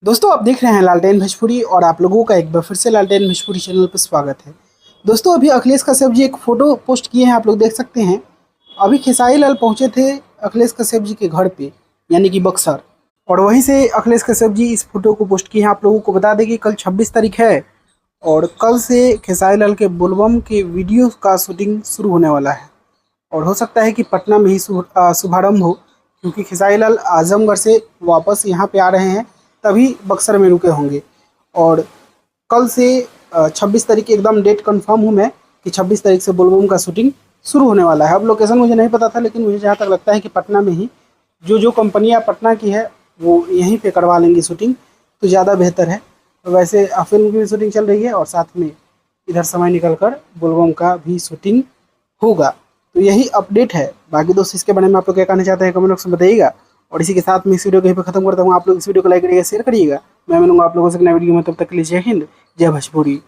दोस्तों आप देख रहे हैं लालटेन भोजपुरी और आप लोगों का एक बार फिर से लालटेन भोजपुरी चैनल पर स्वागत है। दोस्तों अभी अखिलेश कश्यप जी एक फ़ोटो पोस्ट किए हैं, आप लोग देख सकते हैं। अभी खेसारी लाल पहुंचे थे अखिलेश कश्यप जी के घर पे, यानी कि बक्सर, और वहीं से अखिलेश कश्यप जी इस फोटो को पोस्ट किए हैं। आप लोगों को बता दें कि कल 26 तारीख है और कल से खेसारी लाल के बोलबम के वीडियो का शूटिंग शुरू होने वाला है और हो सकता है कि पटना में ही शुभारंभ हो, क्योंकि खेसारी लाल आजमगढ़ से वापस यहाँ पे आ रहे हैं, तभी बक्सर में रुके होंगे। और कल से 26 तारीख एकदम डेट कंफर्म हूँ मैं कि 26 तारीख से बोलबम का शूटिंग शुरू होने वाला है। अब लोकेशन मुझे नहीं पता था, लेकिन मुझे जहाँ तक लगता है कि पटना में ही जो कंपनियाँ पटना की है वो यहीं पे करवा लेंगी शूटिंग, तो ज़्यादा बेहतर है। वैसे फिल्म की भी शूटिंग चल रही है और साथ में इधर समय निकल कर बोलबम का भी शूटिंग होगा। तो यही अपडेट है। बाकी दोस्त इसके बारे में आप लोग क्या कहना चाहते हैं कमेंट बॉक्स में बताइएगा। और इसी के साथ में इस वीडियो को यहीं पर खत्म करता हूँ। आप लोग इस वीडियो को लाइक करिएगा, शेयर करिएगा। मैं मिलूंगा आप लोगों से नए वीडियो में, तब तक के लिए जय हिंद, जय भोजपुरी।